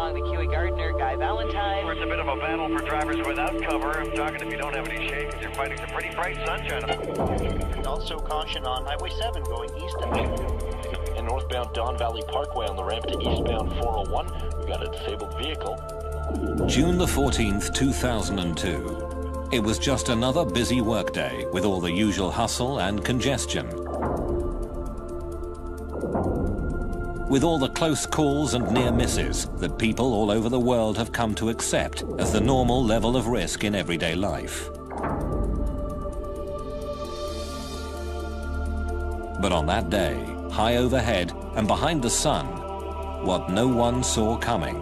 along the Kew Gardner, Guy Valentine. It's a bit of a battle for drivers without cover. I'm talking if you don't have any shade, because you're fighting some pretty bright sunshine. And also caution on Highway 7 going east of Kew. In northbound Don Valley Parkway on the ramp to eastbound 401, we got a disabled vehicle. June the 14th, 2002. It was just another busy workday with all the usual hustle and congestion. With all the close calls and near misses that people all over the world have come to accept as the normal level of risk in everyday life. But on that day, high overhead and behind the sun, what no one saw coming,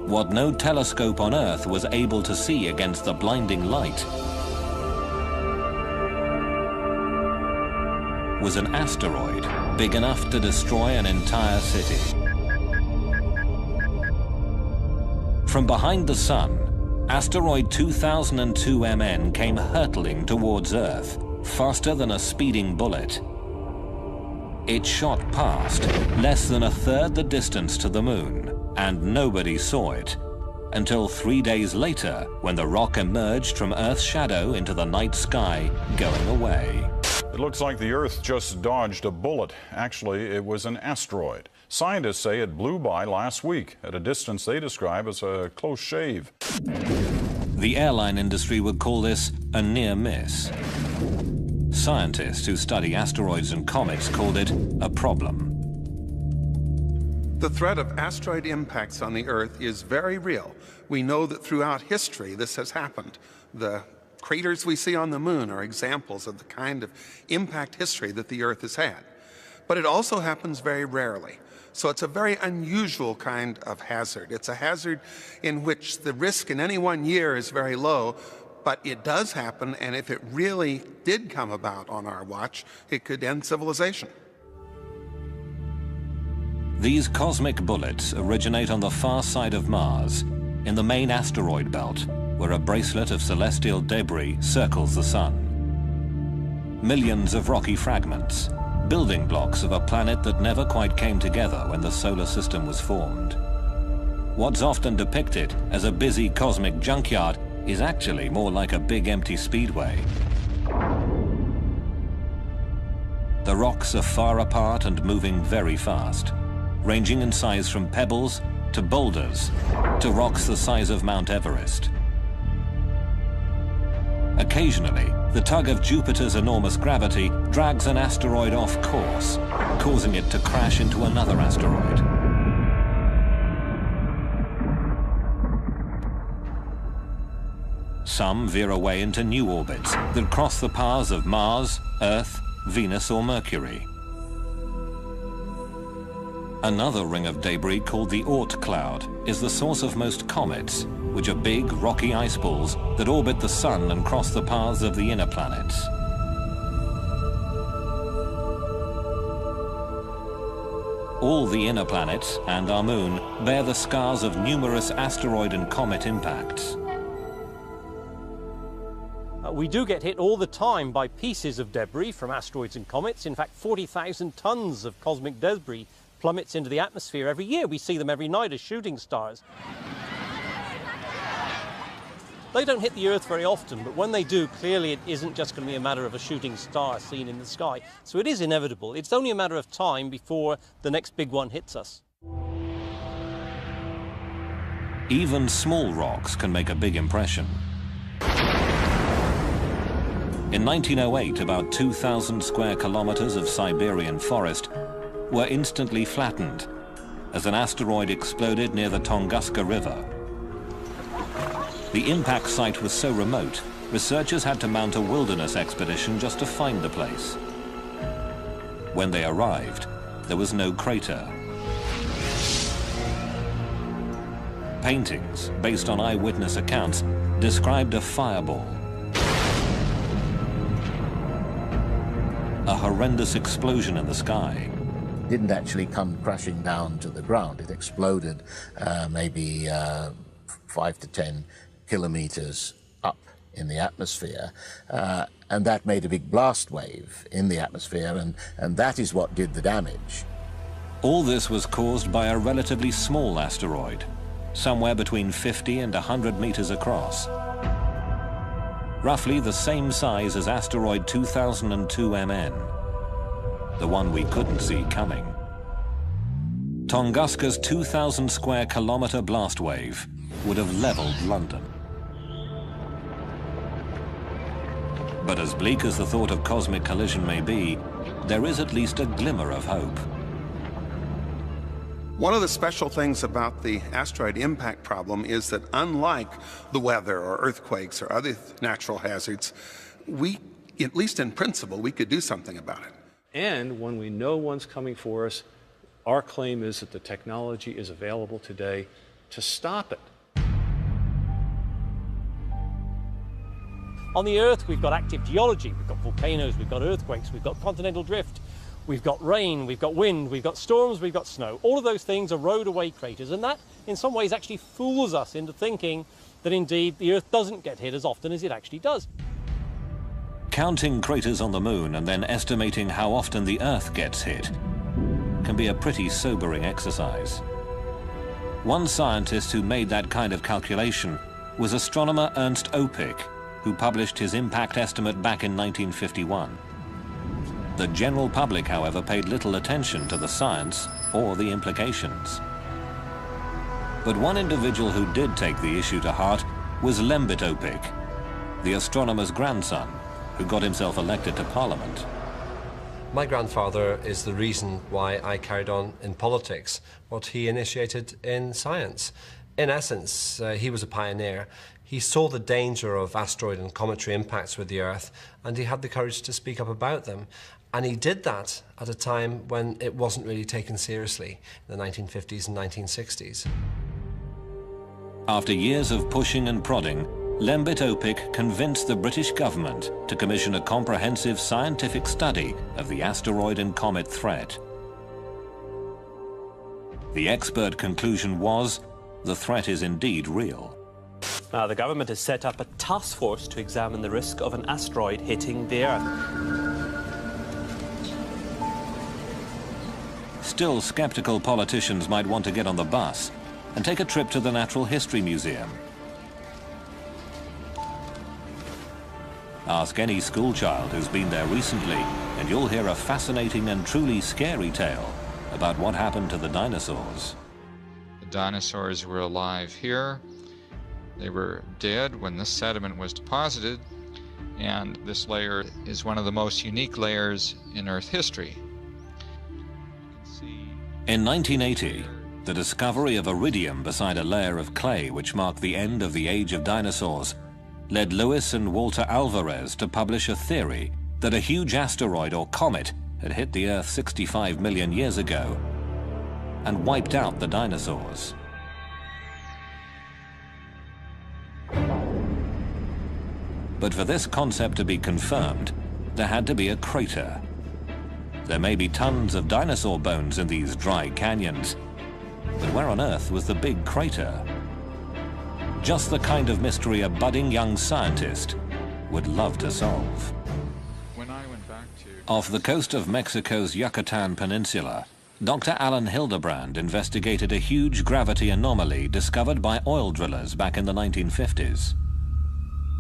what no telescope on Earth was able to see against the blinding light, was an asteroid big enough to destroy an entire city. From behind the sun, asteroid 2002 MN came hurtling towards Earth, faster than a speeding bullet. It shot past, less than a third the distance to the moon, and nobody saw it, until 3 days later, when the rock emerged from Earth's shadow into the night sky, going away. It looks like the Earth just dodged a bullet. Actually, it was an asteroid. Scientists say it blew by last week at a distance they describe as a close shave. The airline industry would call this a near miss. Scientists who study asteroids and comets called it a problem. The threat of asteroid impacts on the Earth is very real. We know that throughout history this has happened. The craters we see on the moon are examples of the kind of impact history that the Earth has had. But it also happens very rarely. So it's a very unusual kind of hazard. It's a hazard in which the risk in any one year is very low, but it does happen, and if it really did come about on our watch, it could end civilization. These cosmic bullets originate on the far side of Mars, in the main asteroid belt, where a bracelet of celestial debris circles the sun. Millions of rocky fragments, building blocks of a planet that never quite came together when the solar system was formed. What's often depicted as a busy cosmic junkyard is actually more like a big empty speedway. The rocks are far apart and moving very fast, ranging in size from pebbles to boulders to rocks the size of Mount Everest. Occasionally, the tug of Jupiter's enormous gravity drags an asteroid off course, causing it to crash into another asteroid. Some veer away into new orbits that cross the paths of Mars, Earth, Venus or Mercury. Another ring of debris called the Oort cloud is the source of most comets, which are big, rocky ice balls that orbit the sun and cross the paths of the inner planets. All the inner planets and our moon bear the scars of numerous asteroid and comet impacts. We do get hit all the time by pieces of debris from asteroids and comets. In fact, 40,000 tons of cosmic debris plummets into the atmosphere every year. We see them every night as shooting stars. They don't hit the Earth very often, but when they do, clearly it isn't just going to be a matter of a shooting star seen in the sky. So it is inevitable. It's only a matter of time before the next big one hits us. Even small rocks can make a big impression. In 1908, about 2,000 square kilometers of Siberian forest were instantly flattened as an asteroid exploded near the Tunguska River. The impact site was so remote, researchers had to mount a wilderness expedition just to find the place. When they arrived, there was no crater. Paintings, based on eyewitness accounts, described a fireball. A horrendous explosion in the sky. Didn't actually come crashing down to the ground. It exploded maybe 5 to 10 kilometers up in the atmosphere, and that made a big blast wave in the atmosphere, and that is what did the damage. All this was caused by a relatively small asteroid, somewhere between 50 and 100 meters across. Roughly the same size as asteroid 2002 MN, the one we couldn't see coming. Tunguska's 2,000 square kilometer blast wave would have leveled London. But as bleak as the thought of cosmic collision may be, there is at least a glimmer of hope. One of the special things about the asteroid impact problem is that unlike the weather or earthquakes or other natural hazards, we, at least in principle, we could do something about it. And when we know one's coming for us, our claim is that the technology is available today to stop it. On the Earth, we've got active geology, we've got volcanoes, we've got earthquakes, we've got continental drift, we've got rain, we've got wind, we've got storms, we've got snow. All of those things erode away craters, and that, in some ways, actually fools us into thinking that indeed the Earth doesn't get hit as often as it actually does. Counting craters on the Moon and then estimating how often the Earth gets hit can be a pretty sobering exercise. One scientist who made that kind of calculation was astronomer Ernst Öpik, who published his impact estimate back in 1951. The general public, however, paid little attention to the science or the implications. But one individual who did take the issue to heart was Lembit Öpik, the astronomer's grandson, who got himself elected to Parliament. My grandfather is the reason why I carried on in politics, what he initiated in science. In essence, he was a pioneer. He saw the danger of asteroid and cometary impacts with the Earth, and he had the courage to speak up about them. And he did that at a time when it wasn't really taken seriously, in the 1950s and 1960s. After years of pushing and prodding, Lembit Öpik convinced the British government to commission a comprehensive scientific study of the asteroid and comet threat. The expert conclusion was, the threat is indeed real. The government has set up a task force to examine the risk of an asteroid hitting the Earth. Still, skeptical politicians might want to get on the bus and take a trip to the Natural History Museum. Ask any schoolchild who's been there recently, and you'll hear a fascinating and truly scary tale about what happened to the dinosaurs. The dinosaurs were alive here. They were dead when this sediment was deposited, and this layer is one of the most unique layers in Earth history. In 1980, the discovery of iridium beside a layer of clay which marked the end of the age of dinosaurs led Lewis and Walter Alvarez to publish a theory that a huge asteroid or comet had hit the Earth 65 million years ago and wiped out the dinosaurs. But for this concept to be confirmed, there had to be a crater. There may be tons of dinosaur bones in these dry canyons, but where on earth was the big crater? Just the kind of mystery a budding young scientist would love to solve. When I went back to... Off the coast of Mexico's Yucatan Peninsula, Dr. Alan Hildebrand investigated a huge gravity anomaly discovered by oil drillers back in the 1950s.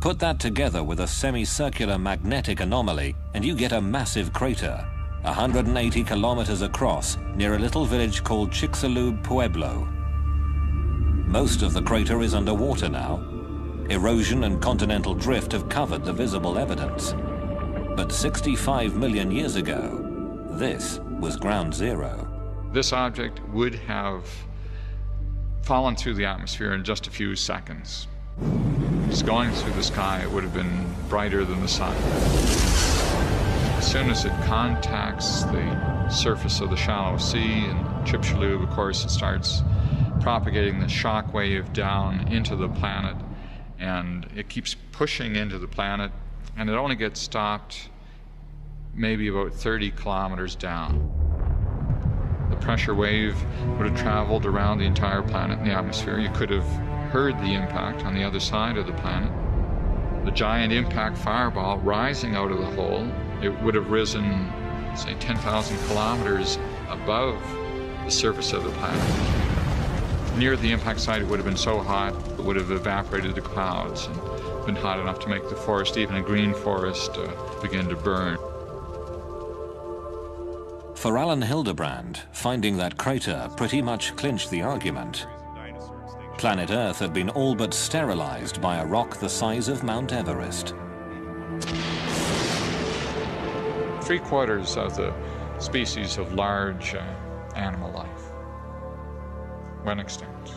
Put that together with a semicircular magnetic anomaly, and you get a massive crater, 180 kilometers across, near a little village called Chicxulub Pueblo. Most of the crater is underwater now. Erosion and continental drift have covered the visible evidence. But 65 million years ago, this was ground zero. This object would have fallen through the atmosphere in just a few seconds. Just going through the sky, it would have been brighter than the sun. As soon as it contacts the surface of the shallow sea in Chicxulub, of course, it starts propagating the shock wave down into the planet, and it keeps pushing into the planet, and it only gets stopped maybe about 30 kilometers down. The pressure wave would have traveled around the entire planet in the atmosphere. You could have heard the impact on the other side of the planet. The giant impact fireball rising out of the hole, it would have risen, say, 10,000 kilometers above the surface of the planet. Near the impact site, it would have been so hot, it would have evaporated the clouds and been hot enough to make the forest, even a green forest, begin to burn. For Alan Hildebrand, finding that crater pretty much clinched the argument. Planet Earth had been all but sterilized by a rock the size of Mount Everest. 3/4 of the species of large animal life went extinct.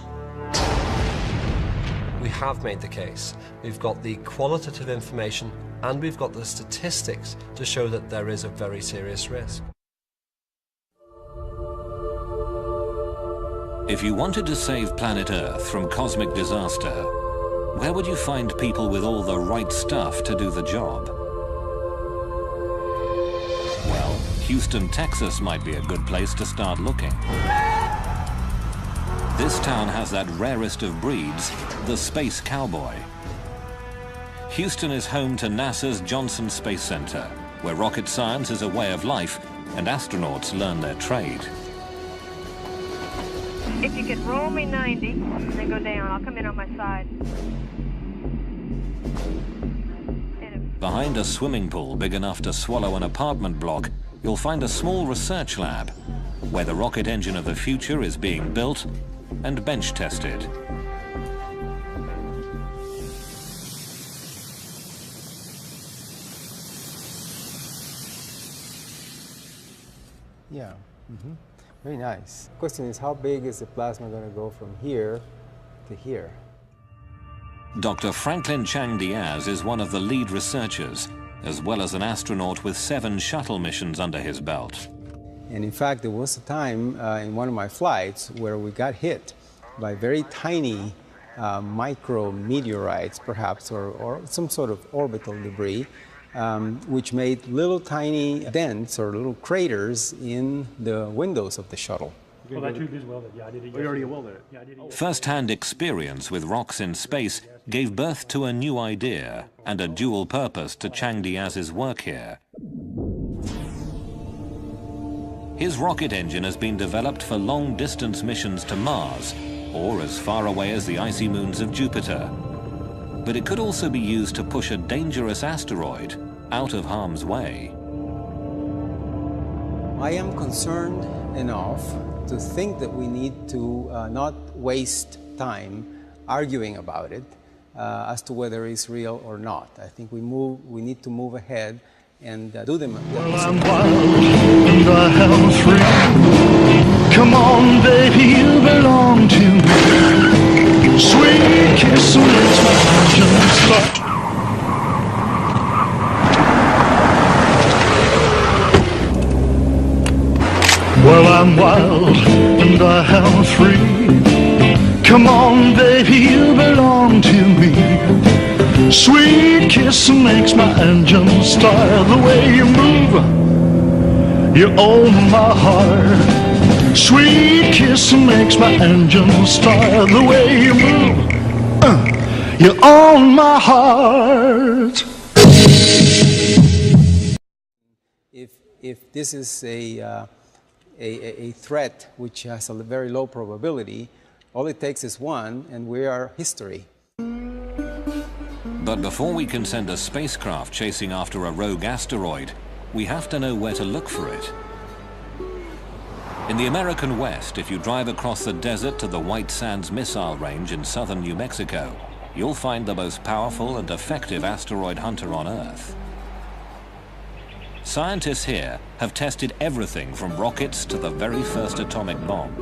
We have made the case. We've got the qualitative information and we've got the statistics to show that there is a very serious risk. If you wanted to save planet Earth from cosmic disaster, where would you find people with all the right stuff to do the job? Well, Houston, Texas might be a good place to start looking. This town has that rarest of breeds, the space cowboy. Houston is home to NASA's Johnson Space Center, where rocket science is a way of life and astronauts learn their trade. If you could roll me 90, then go down. I'll come in on my side. Behind a swimming pool big enough to swallow an apartment block, you'll find a small research lab, where the rocket engine of the future is being built and bench tested. Yeah. Mm-hmm. Very nice. Question is, how big is the plasma going to go from here to here? Dr. Franklin Chang Diaz is one of the lead researchers, as well as an astronaut with 7 shuttle missions under his belt. And in fact, there was a time in one of my flights where we got hit by very tiny micro meteorites, perhaps, or some sort of orbital debris, which made little tiny dents or little craters in the windows of the shuttle. Well, that tube is welded. Yeah, I did it. We already welded it. Yeah, I did it. First-hand experience with rocks in space gave birth to a new idea and a dual purpose to Chang Diaz's work here. His rocket engine has been developed for long-distance missions to Mars, or as far away as the icy moons of Jupiter. But it could also be used to push a dangerous asteroid out of harm's way. I am concerned enough to think that we need to not waste time arguing about it as to whether it's real or not. I think we need to move ahead and do them. Well, I'm wild and I am free. Come on, baby, you belong to me. Sweet kiss makes my engine start. Well, I'm wild and I am free. Come on, baby, you belong to me. Sweet kiss makes my engine start. The way you move, you own my heart. Sweet kiss makes my engine start. The way you move, you own my heart. If this is a threat which has a very low probability, all it takes is one, and we are history. But before we can send a spacecraft chasing after a rogue asteroid, we have to know where to look for it. In the American West, if you drive across the desert to the White Sands Missile Range in southern New Mexico, you'll find the most powerful and effective asteroid hunter on Earth. Scientists here have tested everything from rockets to the very first atomic bomb.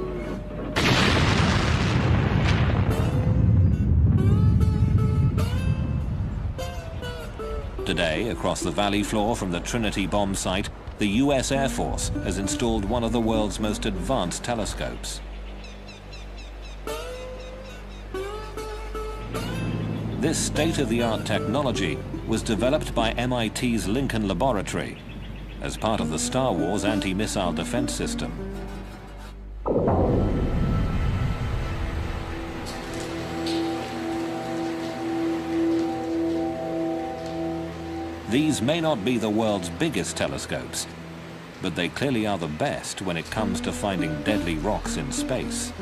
Today, across the valley floor from the Trinity bomb site, the US Air Force has installed one of the world's most advanced telescopes. This state-of-the-art technology was developed by MIT's Lincoln Laboratory as part of the Star Wars anti-missile defense system. These may not be the world's biggest telescopes, but they clearly are the best when it comes to finding deadly rocks in space.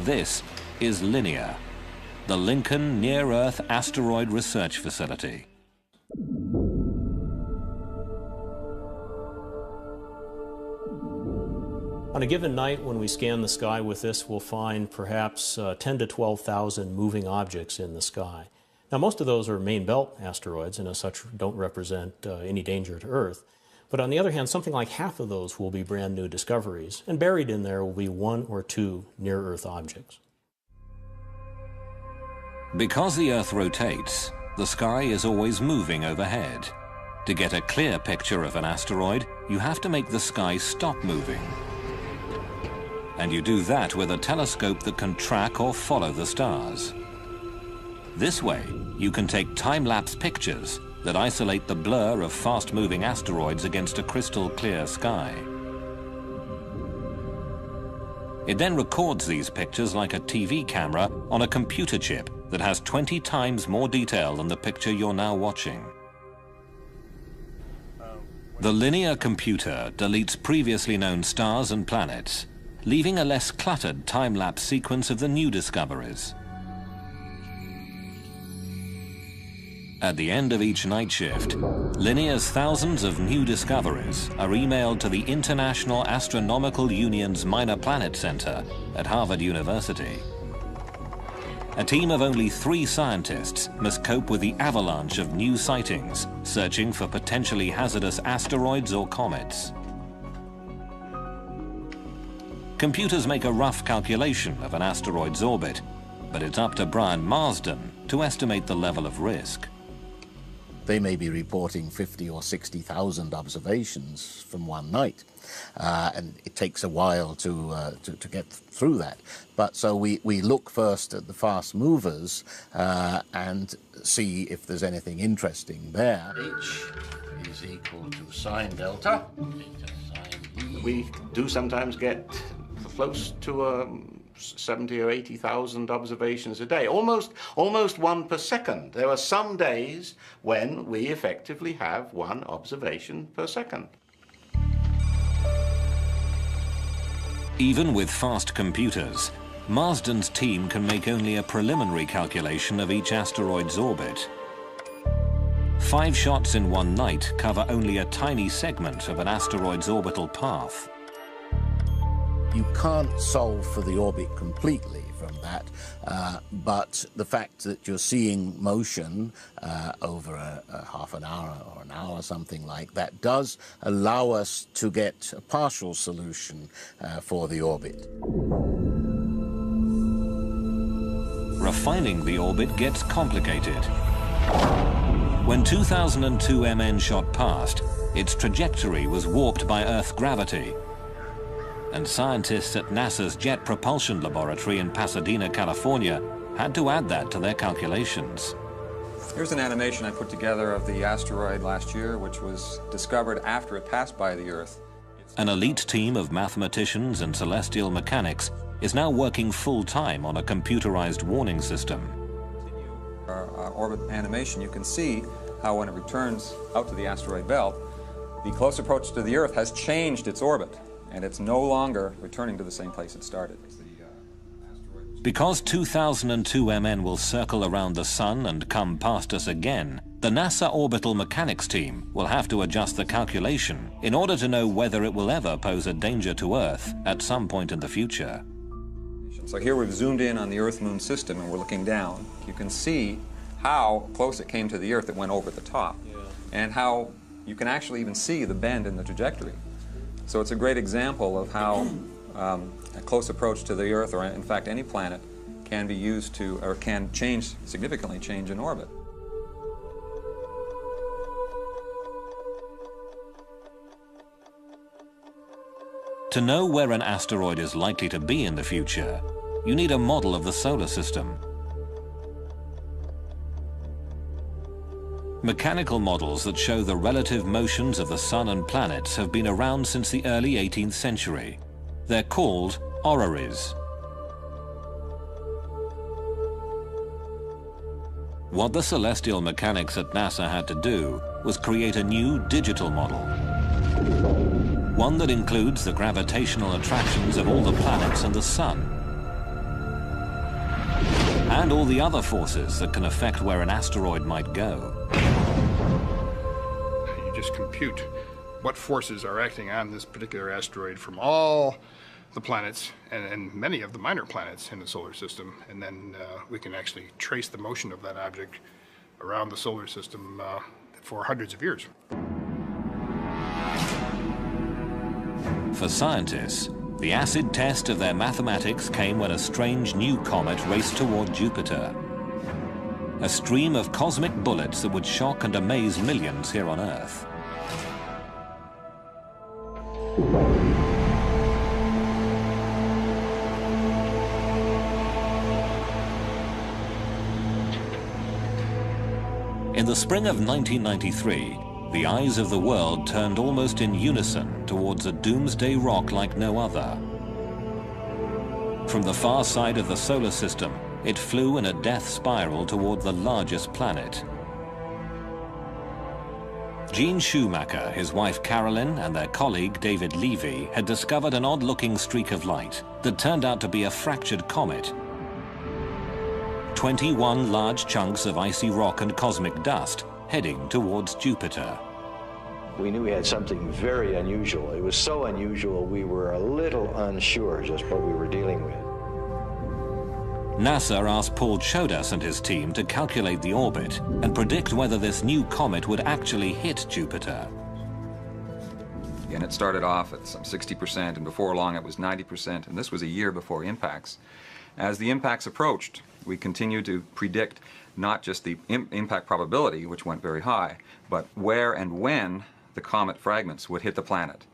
This is LINEAR, the Lincoln Near-Earth Asteroid Research Facility. On a given night when we scan the sky with this, we'll find perhaps 10 to 12,000 moving objects in the sky. Now, most of those are main belt asteroids and as such don't represent any danger to Earth. But on the other hand, something like half of those will be brand new discoveries, and buried in there will be 1 or 2 near-Earth objects. Because the Earth rotates, the sky is always moving overhead. To get a clear picture of an asteroid, you have to make the sky stop moving. And you do that with a telescope that can track or follow the stars. This way, you can take time-lapse pictures that isolate the blur of fast-moving asteroids against a crystal-clear sky. It then records these pictures like a TV camera on a computer chip that has 20 times more detail than the picture you're now watching. The linear computer deletes previously known stars and planets, leaving a less cluttered time-lapse sequence of the new discoveries. At the end of each night shift, Linear's thousands of new discoveries are emailed to the International Astronomical Union's Minor Planet Center at Harvard University. A team of only 3 scientists must cope with the avalanche of new sightings, searching for potentially hazardous asteroids or comets. Computers make a rough calculation of an asteroid's orbit, but it's up to Brian Marsden to estimate the level of risk. They may be reporting 50 or 60,000 observations from one night, and it takes a while to get through that. But so we look first at the fast movers and see if there's anything interesting there. H is equal to sine delta. We do sometimes get close to 70 or 80,000 observations a day, almost 1 per second. There are some days when we effectively have 1 observation per second. Even with fast computers, Marsden's team can make only a preliminary calculation of each asteroid's orbit. 5 shots in one night cover only a tiny segment of an asteroid's orbital path. You can't solve for the orbit completely from that, but the fact that you're seeing motion over a half an hour or an hour, something like that, does allow us to get a partial solution for the orbit. Refining the orbit gets complicated. When 2002 MN shot past, its trajectory was warped by Earth gravity, and scientists at NASA's Jet Propulsion Laboratory in Pasadena, California, had to add that to their calculations. Here's an animation I put together of the asteroid last year, which was discovered after it passed by the Earth. An elite team of mathematicians and celestial mechanics is now working full-time on a computerized warning system. Our orbit animation, you can see how when it returns out to the asteroid belt, the close approach to the Earth has changed its orbit, and it's no longer returning to the same place it started. Because 2002 MN will circle around the Sun and come past us again, the NASA Orbital Mechanics team will have to adjust the calculation in order to know whether it will ever pose a danger to Earth at some point in the future. So here we've zoomed in on the Earth-Moon system and we're looking down. You can see how close it came to the Earth that went over the top, and how you can actually even see the bend in the trajectory. So it's a great example of how a close approach to the Earth, or in fact any planet, can be used to, or can significantly change in orbit. To know where an asteroid is likely to be in the future, you need a model of the solar system. Mechanical models that show the relative motions of the Sun and planets have been around since the early 18th century. They're called orreries. What the celestial mechanics at NASA had to do was create a new digital model. One that includes the gravitational attractions of all the planets and the Sun. and all the other forces that can affect where an asteroid might go. You just compute what forces are acting on this particular asteroid from all the planets and many of the minor planets in the solar system, and then we can actually trace the motion of that object around the solar system for hundreds of years. For scientists, the acid test of their mathematics came when a strange new comet raced toward Jupiter. A stream of cosmic bullets that would shock and amaze millions here on Earth. In the spring of 1993, the eyes of the world turned almost in unison towards a doomsday rock like no other. From the far side of the solar system, it flew in a death spiral toward the largest planet. Gene Schumacher, his wife Carolyn, and their colleague David Levy had discovered an odd-looking streak of light that turned out to be a fractured comet. 21 large chunks of icy rock and cosmic dust heading towards Jupiter. We knew we had something very unusual. It was so unusual we were a little unsure just what we were dealing with. NASA asked Paul Chodas and his team to calculate the orbit and predict whether this new comet would actually hit Jupiter. And it started off at some 60%, and before long it was 90%, and this was a year before impacts. As the impacts approached, we continued to predict not just the impact probability, which went very high, but where and when the comet fragments would hit the planet.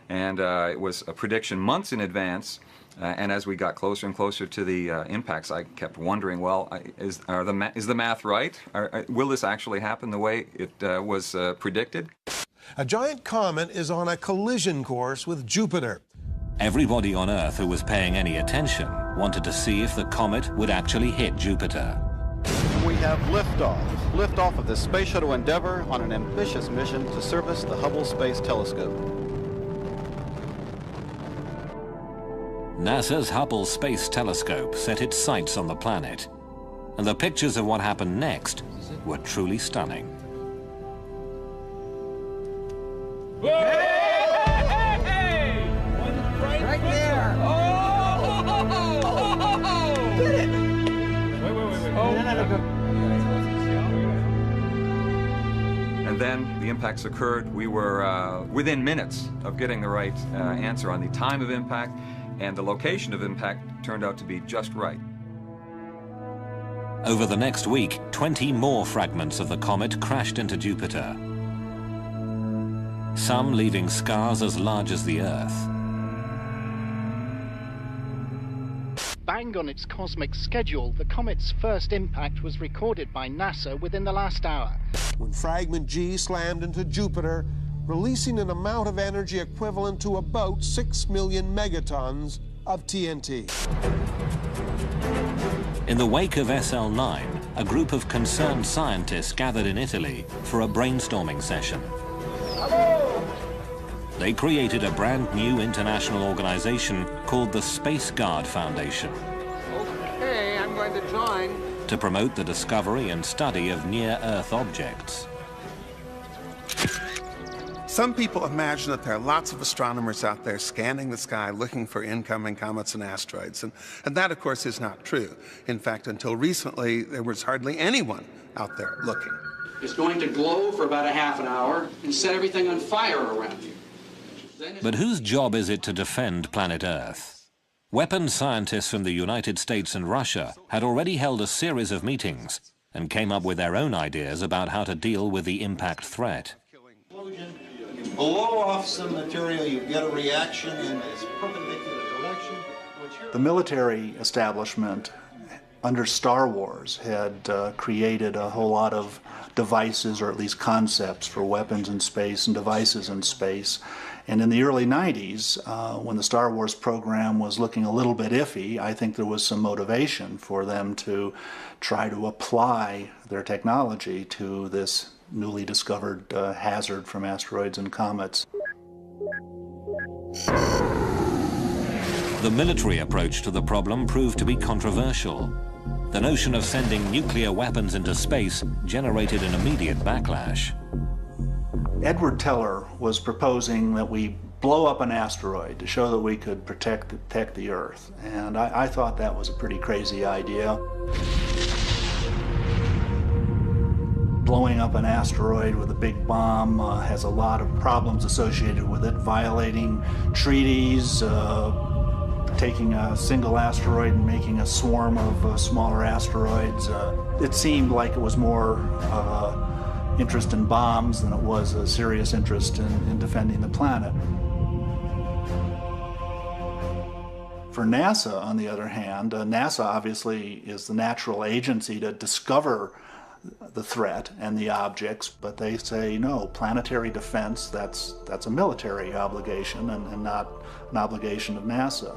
And it was a prediction months in advance, and as we got closer and closer to the impacts, I kept wondering, well, is the math right? Will this actually happen the way it was predicted? A giant comet is on a collision course with Jupiter. Everybody on Earth who was paying any attention wanted to see if the comet would actually hit Jupiter. We have liftoff of the Space Shuttle Endeavour on an ambitious mission to service the Hubble Space Telescope. NASA's Hubble Space Telescope set its sights on the planet, and the pictures of what happened next were truly stunning. Right there! Oh! Get it! Wait. Oh, And then the impacts occurred. We were within minutes of getting the right answer on the time of impact, and the location of impact turned out to be just right. Over the next week, 20 more fragments of the comet crashed into Jupiter, some leaving scars as large as the Earth. Bang on its cosmic schedule, the comet's first impact was recorded by NASA within the last hour. When fragment G slammed into Jupiter, releasing an amount of energy equivalent to about 6 million megatons of TNT. In the wake of SL9, a group of concerned scientists gathered in Italy for a brainstorming session. They created a brand new international organization called the Space Guard Foundation. Okay, I'm going to join. To promote the discovery and study of near-Earth objects. Some people imagine that there are lots of astronomers out there scanning the sky looking for incoming comets and asteroids, and that, of course, is not true. In fact, until recently, there was hardly anyone out there looking. It's going to glow for about a half an hour and set everything on fire around you. But whose job is it to defend planet Earth? Weapons scientists from the United States and Russia had already held a series of meetings and came up with their own ideas about how to deal with the impact threat. You blow off some material, you get a reaction in this perpendicular direction. The military establishment under Star Wars had created a whole lot of devices, or at least concepts, for weapons in space and devices in space. And in the early 90s, when the Star Wars program was looking a little bit iffy, I think there was some motivation for them to try to apply their technology to this newly discovered hazard from asteroids and comets. The military approach to the problem proved to be controversial. The notion of sending nuclear weapons into space generated an immediate backlash. Edward Teller was proposing that we blow up an asteroid to show that we could protect the Earth. And I thought that was a pretty crazy idea. Blowing up an asteroid with a big bomb has a lot of problems associated with it, violating treaties, taking a single asteroid and making a swarm of smaller asteroids. It seemed like it was more interest in bombs than it was a serious interest in defending the planet. For NASA, on the other hand, NASA obviously is the natural agency to discover the threat and the objects, but they say no, planetary defense, that's a military obligation and not an obligation of NASA.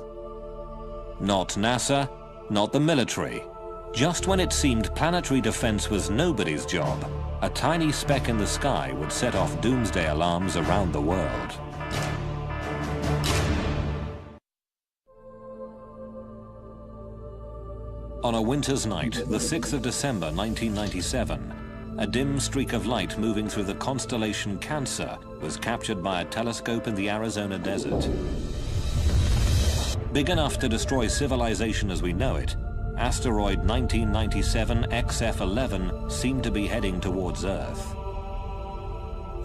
Not NASA, not the military. Just when it seemed planetary defense was nobody's job, a tiny speck in the sky would set off doomsday alarms around the world. On a winter's night, the 6th of December 1997, a dim streak of light moving through the constellation Cancer was captured by a telescope in the Arizona desert. Big enough to destroy civilization as we know it, asteroid 1997 XF11 seemed to be heading towards Earth.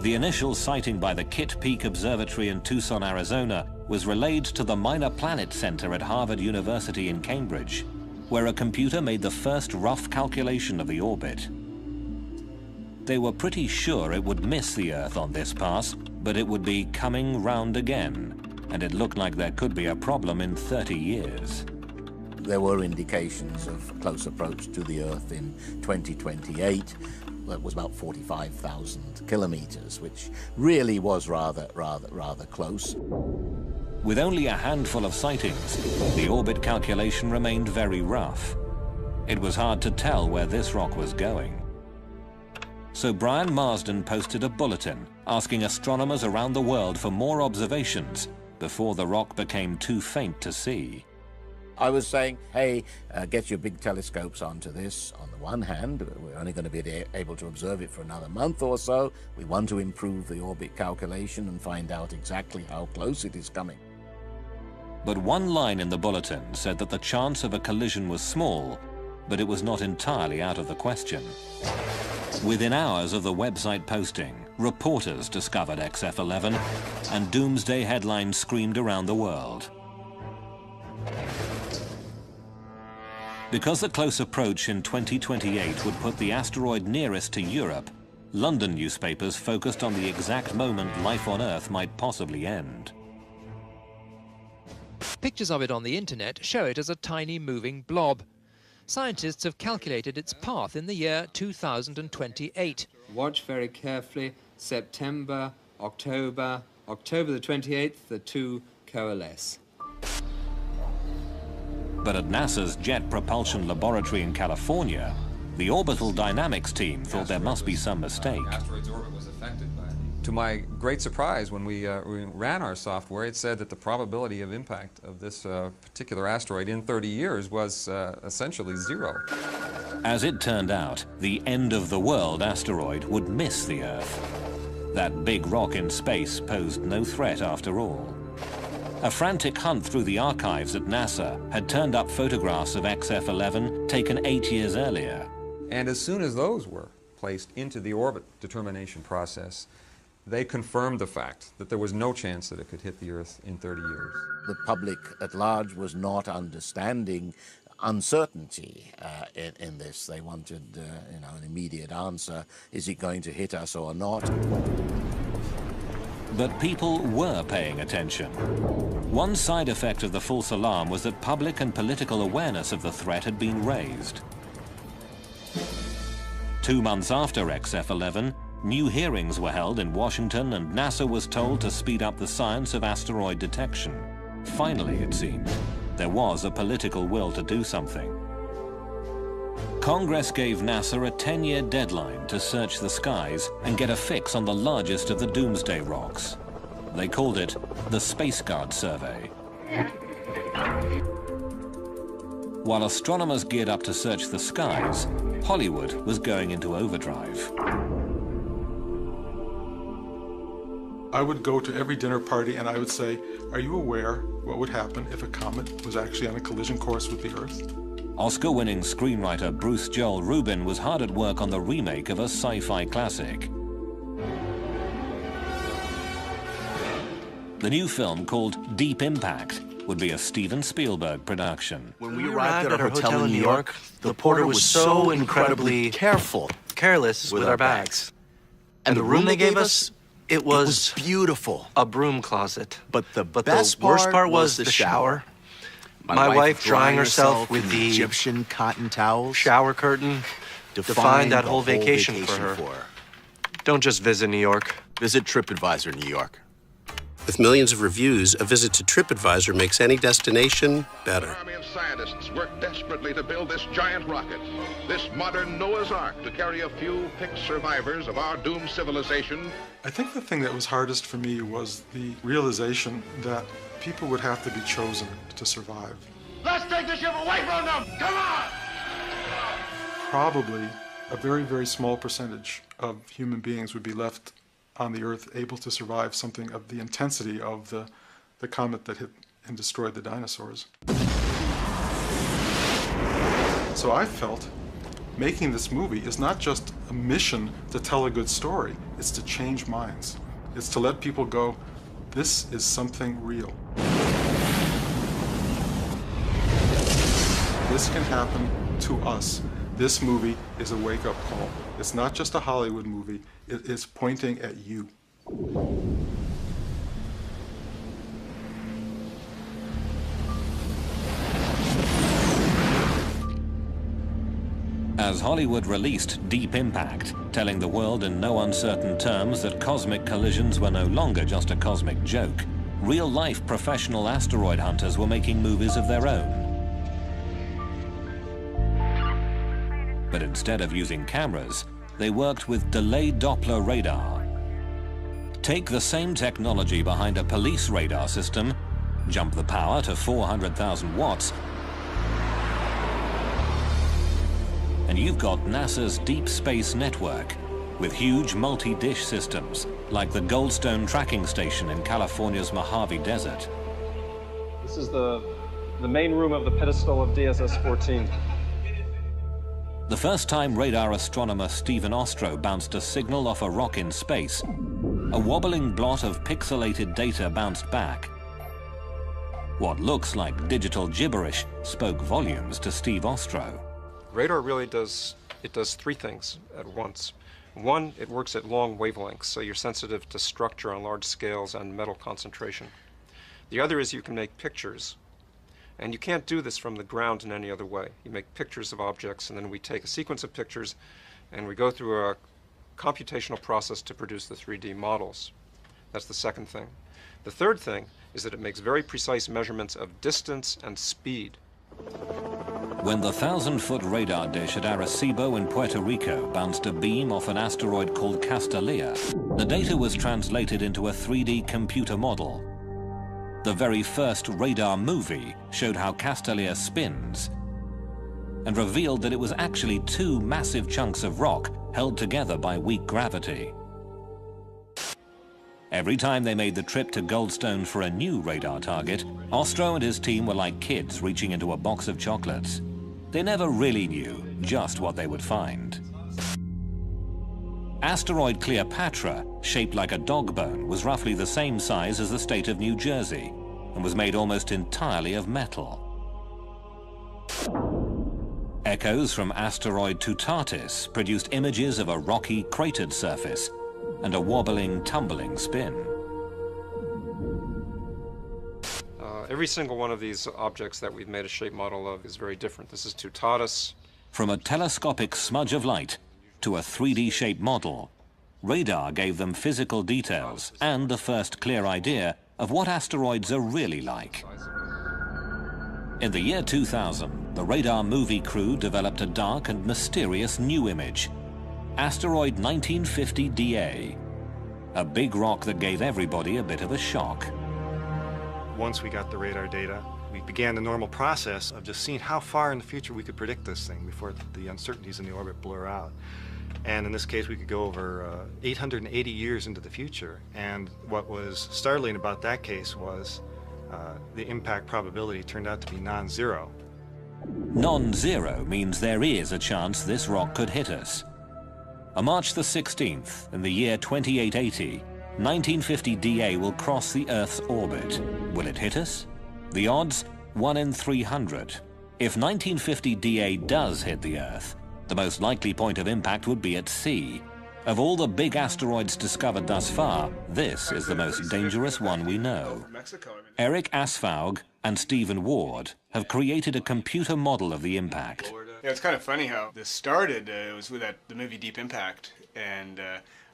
The initial sighting by the Kitt Peak Observatory in Tucson, Arizona, was relayed to the Minor Planet Center at Harvard University in Cambridge, where a computer made the first rough calculation of the orbit. They were pretty sure it would miss the Earth on this pass, but it would be coming round again, and it looked like there could be a problem in 30 years. There were indications of close approach to the Earth in 2028. That was about 45,000 kilometers, which really was rather close. With only a handful of sightings, the orbit calculation remained very rough. It was hard to tell where this rock was going. So Brian Marsden posted a bulletin asking astronomers around the world for more observations before the rock became too faint to see. I was saying, hey, get your big telescopes onto this. On the one hand, we're only going to be able to observe it for another month or so. We want to improve the orbit calculation and find out exactly how close it is coming. But one line in the bulletin said that the chance of a collision was small, but it was not entirely out of the question. Within hours of the website posting, reporters discovered XF11, and doomsday headlines screamed around the world. Because the close approach in 2028 would put the asteroid nearest to Europe, London newspapers focused on the exact moment life on Earth might possibly end. Pictures of it on the internet show it as a tiny moving blob. Scientists have calculated its path in the year 2028. Watch very carefully. September, October the 28th, the two coalesce. But at NASA's Jet Propulsion Laboratory in California, the orbital dynamics team thought there must be some mistake. Asteroid's orbit was affected by it. To my great surprise, when we ran our software, it said that the probability of impact of this particular asteroid in 30 years was essentially zero. As it turned out, the end-of-the-world asteroid would miss the Earth. That big rock in space posed no threat after all. A frantic hunt through the archives at NASA had turned up photographs of XF11 taken 8 years earlier. And as soon as those were placed into the orbit determination process, they confirmed the fact that there was no chance that it could hit the Earth in 30 years. The public at large was not understanding uncertainty in this. They wanted an immediate answer. Is it going to hit us or not? But people were paying attention. One side effect of the false alarm was that public and political awareness of the threat had been raised. 2 months after XF11, new hearings were held in Washington and NASA was told to speed up the science of asteroid detection. Finally, it seemed, there was a political will to do something. Congress gave NASA a 10-year deadline to search the skies and get a fix on the largest of the doomsday rocks. They called it the Space Guard Survey. While astronomers geared up to search the skies, Hollywood was going into overdrive. I would go to every dinner party and I would say, are you aware what would happen if a comet was actually on a collision course with the Earth? Oscar-winning screenwriter Bruce Joel Rubin was hard at work on the remake of a sci-fi classic. The new film, called Deep Impact, would be a Steven Spielberg production. When we arrived at our hotel in New York, the porter was so incredibly careless with our bags. And the room they gave us, it was beautiful. A broom closet. But the worst part was the shower. My wife drying herself with the Egyptian cotton towels. Shower curtain defined that whole vacation for her. Don't just visit New York. Visit TripAdvisor New York. With millions of reviews, a visit to TripAdvisor makes any destination better. An army of scientists work desperately to build this giant rocket, this modern Noah's Ark, to carry a few picked survivors of our doomed civilization. I think the thing that was hardest for me was the realization that people would have to be chosen to survive. Let's take the ship away from them! Come on! Probably a very, very small percentage of human beings would be left on the Earth able to survive something of the intensity of the comet that hit and destroyed the dinosaurs. So I felt making this movie is not just a mission to tell a good story, it's to change minds. It's to let people go, this is something real. This can happen to us. This movie is a wake-up call. It's not just a Hollywood movie, it is pointing at you. As Hollywood released Deep Impact, telling the world in no uncertain terms that cosmic collisions were no longer just a cosmic joke, real-life professional asteroid hunters were making movies of their own. But instead of using cameras, they worked with delayed Doppler radar. Take the same technology behind a police radar system, jump the power to 400,000 watts, and you've got NASA's Deep Space Network with huge multi-dish systems like the Goldstone tracking station in California's Mojave Desert. This is the main room of the pedestal of DSS-14. The first time radar astronomer Stephen Ostro bounced a signal off a rock in space, a wobbling blot of pixelated data bounced back. What looks like digital gibberish spoke volumes to Steve Ostro. Radar really does three things at once. One, it works at long wavelengths, so you're sensitive to structure on large scales and metal concentration. The other is you can make pictures. And you can't do this from the ground in any other way. You make pictures of objects, and then we take a sequence of pictures, and we go through a computational process to produce the 3D models. That's the second thing. The third thing is that it makes very precise measurements of distance and speed. When the 1,000-foot radar dish at Arecibo in Puerto Rico bounced a beam off an asteroid called Castalia, the data was translated into a 3D computer model. The very first radar movie showed how Castalia spins and revealed that it was actually two massive chunks of rock held together by weak gravity. Every time they made the trip to Goldstone for a new radar target, Ostro and his team were like kids reaching into a box of chocolates. They never really knew just what they would find. Asteroid Cleopatra, shaped like a dog bone, was roughly the same size as the state of New Jersey and was made almost entirely of metal. Echoes from asteroid Toutatis produced images of a rocky, cratered surface and a wobbling, tumbling spin. Every single one of these objects that we've made a shape model of is very different. This is Toutatis. From a telescopic smudge of light to a 3D shape model, radar gave them physical details and the first clear idea of what asteroids are really like. In the year 2000, the radar movie crew developed a dark and mysterious new image, asteroid 1950 DA, a big rock that gave everybody a bit of a shock. Once we got the radar data, We began the normal process of just seeing how far in the future we could predict this thing before the uncertainties in the orbit blur out. And in this case, we could go over 880 years into the future. And what was startling about that case was the impact probability turned out to be non-zero. Non-zero means there is a chance this rock could hit us. On March the 16th, in the year 2880, 1950 DA will cross the Earth's orbit. Will it hit us? The odds, 1 in 300. If 1950 DA does hit the Earth, the most likely point of impact would be at sea. Of all the big asteroids discovered thus far, this is the most dangerous one we know. Eric Asfaug and Stephen Ward have created a computer model of the impact. Yeah, it's kind of funny how this started. It was with the movie Deep Impact, and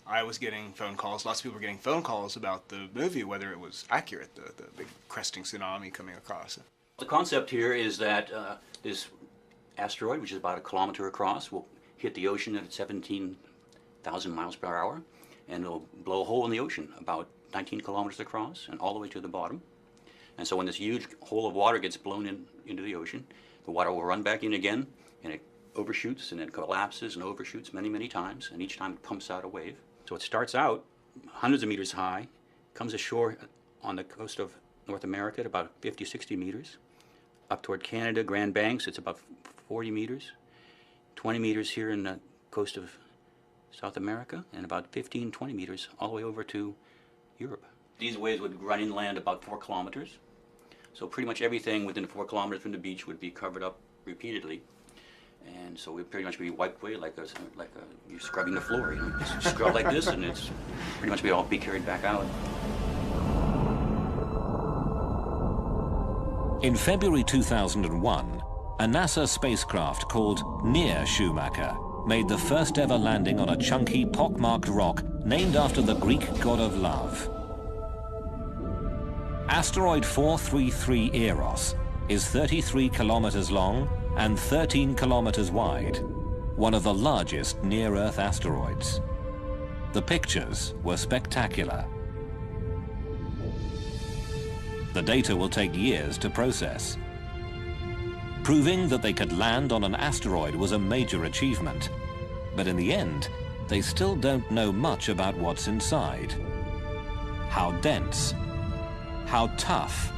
I was getting phone calls. Lots of people were getting phone calls about the movie, whether it was accurate, the big cresting tsunami coming across it. The concept here is that this asteroid, which is about 1 kilometer across, will hit the ocean at 17,000 miles per hour, and it'll blow a hole in the ocean about 19 kilometers across and all the way to the bottom. And so when this huge hole of water gets blown into the ocean, the water will run back in again, and it overshoots and then collapses and overshoots many, many times, and each time it pumps out a wave. So it starts out hundreds of meters high, comes ashore on the coast of North America at about 50, 60 meters. Up toward Canada, Grand Banks, it's about 40 meters. 20 meters here in the coast of South America, and about 15, 20 meters all the way over to Europe. These waves would run inland about 4 kilometers. So pretty much everything within 4 kilometers from the beach would be covered up repeatedly. And so we'd pretty much be wiped away like you're scrubbing the floor. You know, just scrub like this, and it's pretty much all be carried back out. In February 2001, a NASA spacecraft called ᴅᴏᴜᴜᴜ made the first ever landing on a chunky, pockmarked rock named after the Greek god of love. Asteroid 433 Eros is 33 kilometers long and 13 kilometers wide, one of the largest near-Earth asteroids. The pictures were spectacular. The data will take years to process. Proving that they could land on an asteroid was a major achievement, but in the end, they still don't know much about what's inside. How dense? How tough?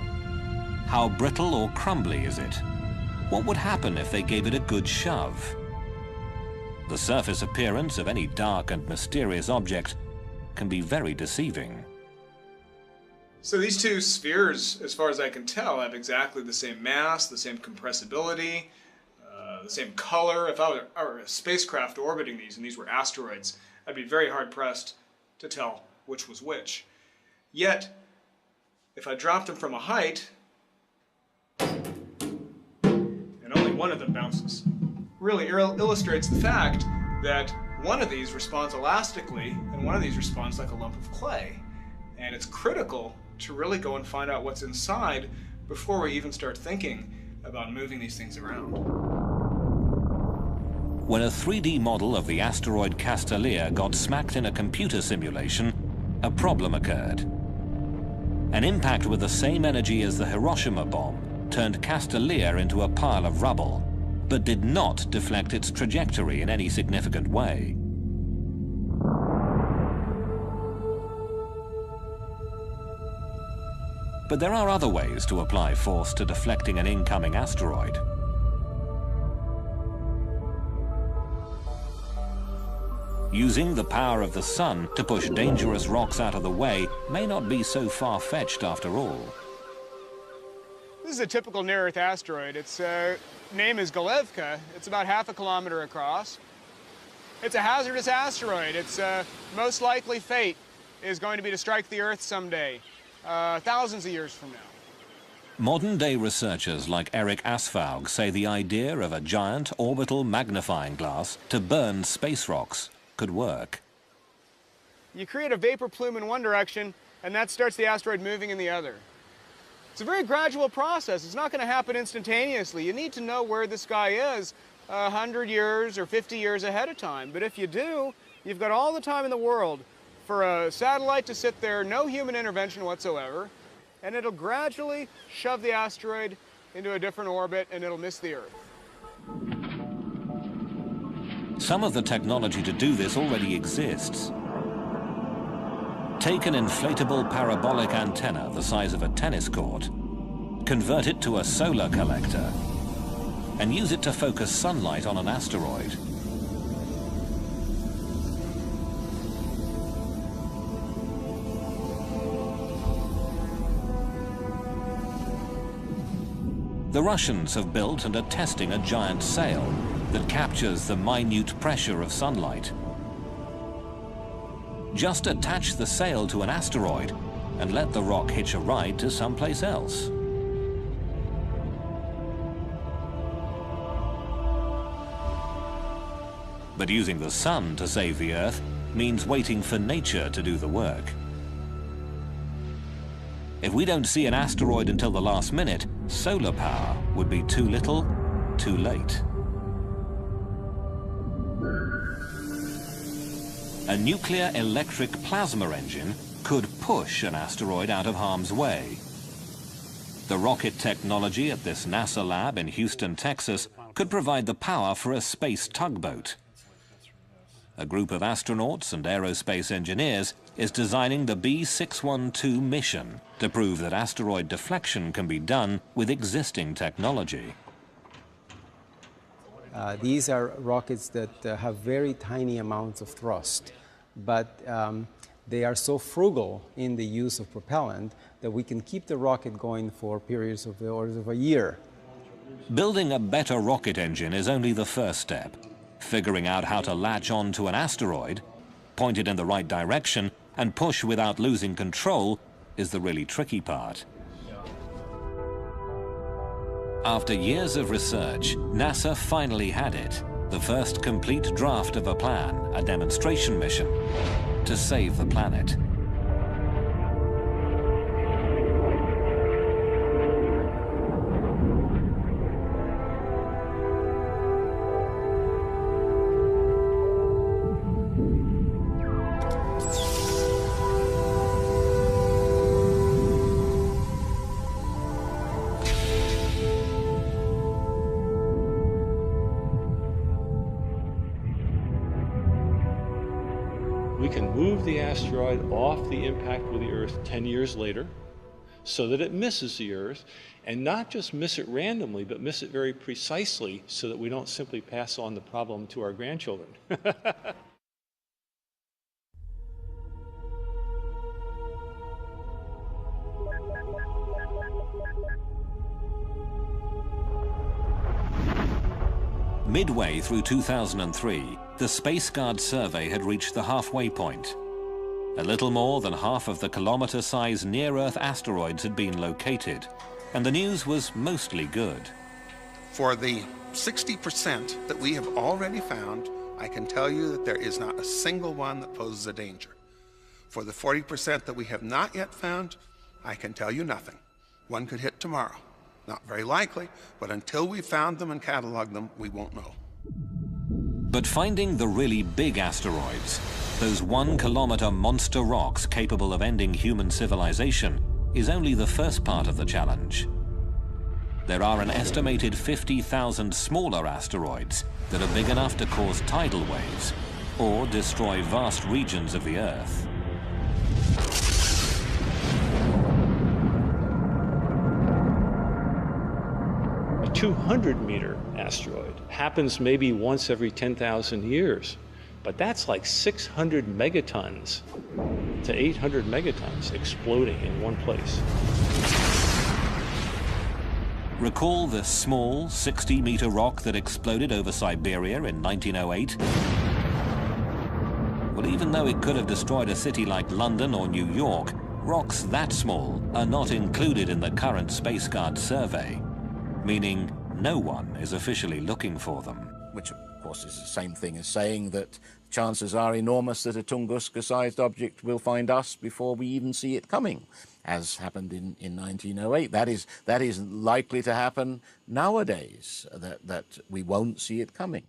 How brittle or crumbly is it? What would happen if they gave it a good shove? The surface appearance of any dark and mysterious object can be very deceiving. So these two spheres, as far as I can tell, have exactly the same mass, the same compressibility, the same color. If I were a spacecraft orbiting these and these were asteroids, I'd be very hard-pressed to tell which was which. Yet, if I dropped them from a height, and only one of them bounces, really illustrates the fact that one of these responds elastically and one of these responds like a lump of clay. And it's critical to really go and find out what's inside before we even start thinking about moving these things around. When a 3D model of the asteroid Castalia got smacked in a computer simulation, a problem occurred. An impact with the same energy as the Hiroshima bomb turned Castalia into a pile of rubble, but did not deflect its trajectory in any significant way. But there are other ways to apply force to deflecting an incoming asteroid. Using the power of the sun to push dangerous rocks out of the way may not be so far-fetched after all. This is a typical near-Earth asteroid. Its name is ᴅᴏᴜᴜ. It's about 1/2 kilometer across. It's a hazardous asteroid. Its most likely fate is going to be to strike the Earth someday, thousands of years from now. Modern-day researchers like Eric Asfaug say the idea of a giant orbital magnifying glass to burn space rocks could work. You create a vapor plume in one direction, and that starts the asteroid moving in the other. It's a very gradual process. It's not going to happen instantaneously. You need to know where this guy is 100 years or 50 years ahead of time. But if you do, you've got all the time in the world for a satellite to sit there, no human intervention whatsoever, and it'll gradually shove the asteroid into a different orbit, and it'll miss the Earth. Some of the technology to do this already exists. Take an inflatable parabolic antenna the size of a tennis court, convert it to a solar collector, and use it to focus sunlight on an asteroid. The Russians have built and are testing a giant sail that captures the minute pressure of sunlight. Just attach the sail to an asteroid and let the rock hitch a ride to someplace else. But using the sun to save the Earth means waiting for nature to do the work. If we don't see an asteroid until the last minute, solar power would be too little, too late. A nuclear electric plasma engine could push an asteroid out of harm's way. The rocket technology at this NASA lab in Houston, Texas, could provide the power for a space tugboat. A group of astronauts and aerospace engineers is designing the B612 mission to prove that asteroid deflection can be done with existing technology. These are rockets that have very tiny amounts of thrust, but they are so frugal in the use of propellant that we can keep the rocket going for periods of the orders of a year. Building a better rocket engine is only the first step. Figuring out how to latch on to an asteroid, point it in the right direction, and push without losing control is the really tricky part. After years of research, NASA finally had it, the first complete draft of a plan, a demonstration mission, to save the planet. We can move the asteroid off the impact with the Earth 10 years later so that it misses the Earth, and not just miss it randomly, but miss it very precisely so that we don't simply pass on the problem to our grandchildren. Midway through 2003, the Space Guard survey had reached the halfway point. A little more than half of the kilometer-sized near-Earth asteroids had been located, and the news was mostly good. For the 60% that we have already found, I can tell you that there is not a single one that poses a danger. For the 40% that we have not yet found, I can tell you nothing. One could hit tomorrow. Not very likely, but until we've found them and cataloged them, we won't know. But finding the really big asteroids, those 1 kilometer monster rocks capable of ending human civilization, is only the first part of the challenge. There are an estimated 50,000 smaller asteroids that are big enough to cause tidal waves or destroy vast regions of the Earth. A 200-meter asteroid happens maybe once every 10,000 years, but that's like 600 megatons to 800 megatons exploding in one place. Recall the small 60-meter rock that exploded over Siberia in 1908? Well, even though it could have destroyed a city like London or New York, rocks that small are not included in the current Space Guard survey, meaning no one is officially looking for them. Which, of course, is the same thing as saying that chances are enormous that a Tunguska-sized object will find us before we even see it coming, as happened in 1908. That is likely to happen nowadays, that we won't see it coming.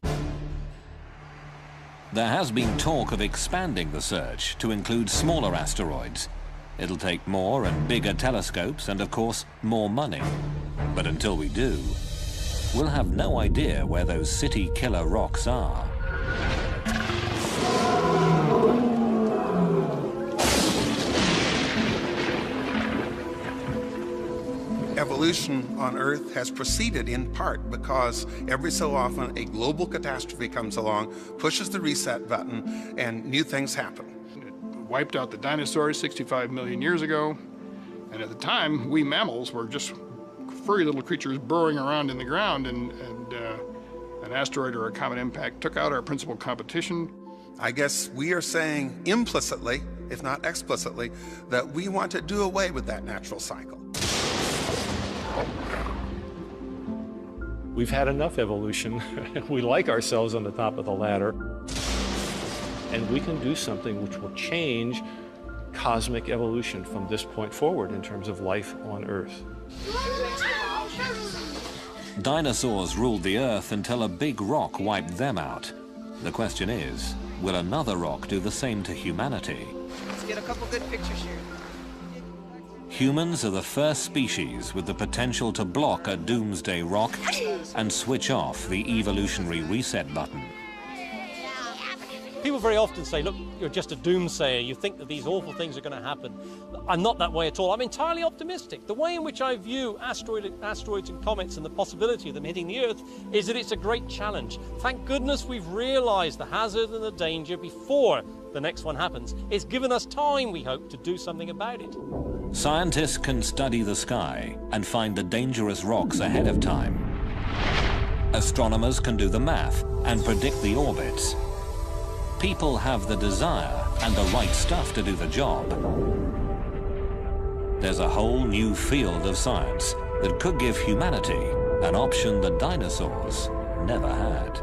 There has been talk of expanding the search to include smaller asteroids. It'll take more and bigger telescopes and, of course, more money. But until we do, we'll have no idea where those city killer rocks are. Evolution on Earth has proceeded in part because every so often a global catastrophe comes along, pushes the reset button, and new things happen. It wiped out the dinosaurs 65 million years ago, and at the time, we mammals were just furry little creatures burrowing around in the ground, and an asteroid or a comet impact took out our principal competition. I guess we are saying implicitly, if not explicitly, that we want to do away with that natural cycle. We've had enough evolution. We like ourselves on the top of the ladder. And we can do something which will change cosmic evolution from this point forward in terms of life on Earth. Dinosaurs ruled the Earth until a big rock wiped them out. The question is, will another rock do the same to humanity? Let's get a couple good pictures here. Humans are the first species with the potential to block a doomsday rock and switch off the evolutionary reset button. People very often say, look, you're just a doomsayer. You think that these awful things are going to happen. I'm not that way at all. I'm entirely optimistic. The way in which I view asteroids and comets and the possibility of them hitting the Earth is that it's a great challenge. Thank goodness we've realized the hazard and the danger before the next one happens. It's given us time, we hope, to do something about it. Scientists can study the sky and find the dangerous rocks ahead of time. Astronomers can do the math and predict the orbits. People have the desire and the right stuff to do the job. There's a whole new field of science that could give humanity an option the dinosaurs never had.